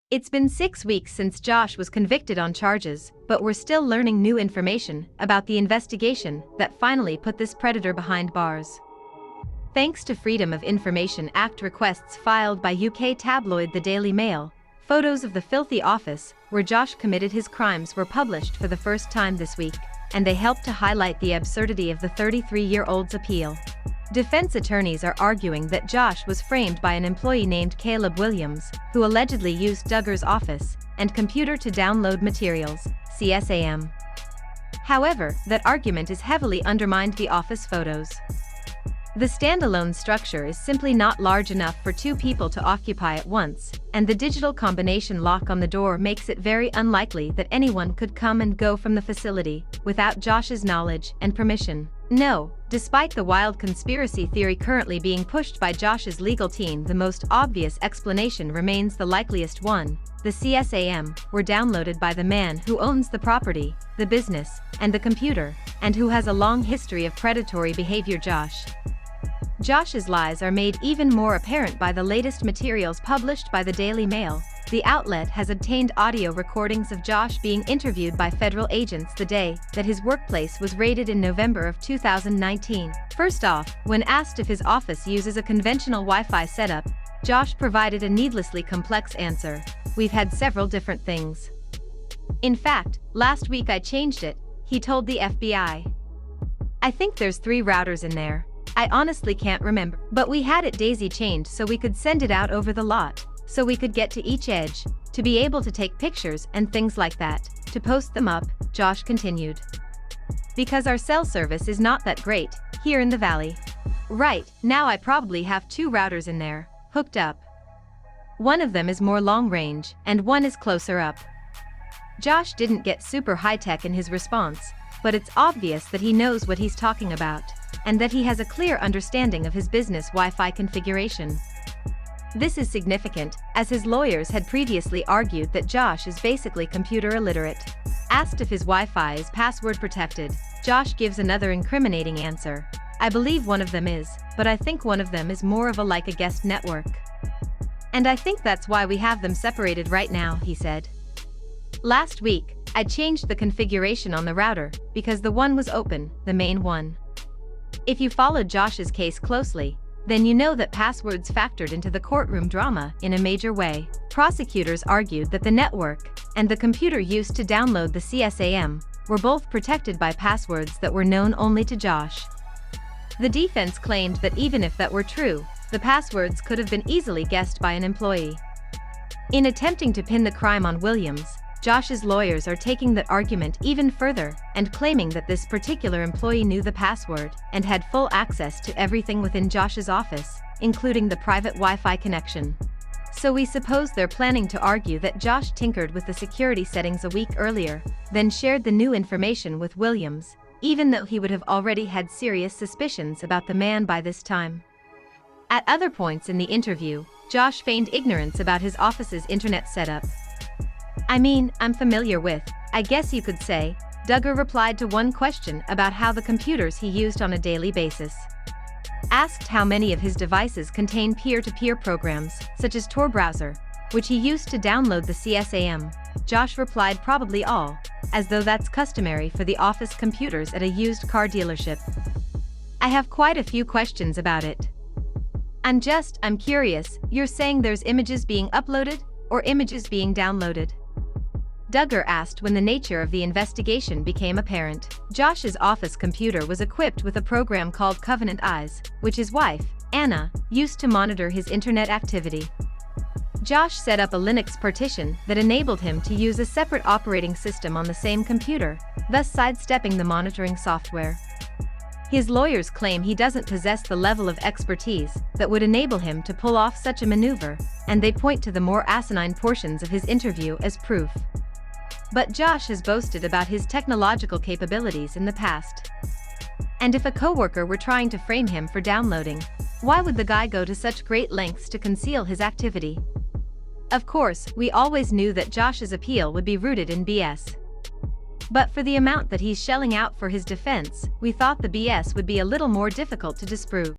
It's been 6 weeks since Josh was convicted on charges, but we're still learning new information about the investigation that finally put this predator behind bars. Thanks to Freedom of Information Act requests filed by UK tabloid The Daily Mail, photos of the filthy office where Josh committed his crimes were published for the first time this week, and they helped to highlight the absurdity of the 33-year-old's appeal. Defense attorneys are arguing that Josh was framed by an employee named Caleb Williams, who allegedly used Duggar's office and computer to download materials, CSAM. However, that argument is heavily undermined by the office photos. The standalone structure is simply not large enough for two people to occupy at once, and the digital combination lock on the door makes it very unlikely that anyone could come and go from the facility without Josh's knowledge and permission. No, despite the wild conspiracy theory currently being pushed by Josh's legal team, the most obvious explanation remains the likeliest one. The CSAM were downloaded by the man who owns the property, the business, and the computer, and who has a long history of predatory behavior. Josh's lies are made even more apparent by the latest materials published by the Daily Mail. The outlet has obtained audio recordings of Josh being interviewed by federal agents the day that his workplace was raided in November of 2019. First off, when asked if his office uses a conventional Wi-Fi setup, Josh provided a needlessly complex answer. "We've had several different things. In fact, last week I changed it," he told the FBI. "I think there's 3 routers in there. I honestly can't remember. But we had it daisy-chained so we could send it out over the lot, so we could get to each edge, to be able to take pictures and things like that, to post them up," Josh continued. "Because our cell service is not that great here in the valley. Right now I probably have 2 routers in there, hooked up. One of them is more long-range, and one is closer up." Josh didn't get super high-tech in his response, but it's obvious that he knows what he's talking about, and that he has a clear understanding of his business Wi-Fi configuration. This is significant, as his lawyers had previously argued that Josh is basically computer illiterate. Asked if his Wi-Fi is password protected, Josh gives another incriminating answer. "I believe one of them is, but I think one of them is more of a guest network. And I think that's why we have them separated right now," he said. "Last week, I changed the configuration on the router because the one was open, the main one." If you followed Josh's case closely, then you know that passwords factored into the courtroom drama in a major way. Prosecutors argued that the network and the computer used to download the CSAM were both protected by passwords that were known only to Josh. The defense claimed that even if that were true, the passwords could have been easily guessed by an employee. In attempting to pin the crime on Williams, Josh's lawyers are taking that argument even further and claiming that this particular employee knew the password and had full access to everything within Josh's office, including the private Wi-Fi connection. So we suppose they're planning to argue that Josh tinkered with the security settings a week earlier, then shared the new information with Williams, even though he would have already had serious suspicions about the man by this time. At other points in the interview, Josh feigned ignorance about his office's internet setup. "I mean, I'm familiar with, I guess you could say," Duggar replied to one question about how the computers he used on a daily basis. Asked how many of his devices contain peer-to-peer programs, such as Tor browser, which he used to download the CSAM, Josh replied probably all, as though that's customary for the office computers at a used car dealership. "I have quite a few questions about it. I'm curious, you're saying there's images being uploaded, or images being downloaded?" Duggar asked when the nature of the investigation became apparent. Josh's office computer was equipped with a program called Covenant Eyes, which his wife, Anna, used to monitor his internet activity. Josh set up a Linux partition that enabled him to use a separate operating system on the same computer, thus sidestepping the monitoring software. His lawyers claim he doesn't possess the level of expertise that would enable him to pull off such a maneuver, and they point to the more asinine portions of his interview as proof. But Josh has boasted about his technological capabilities in the past. And if a coworker were trying to frame him for downloading, why would the guy go to such great lengths to conceal his activity? Of course, we always knew that Josh's appeal would be rooted in BS. But for the amount that he's shelling out for his defense, we thought the BS would be a little more difficult to disprove.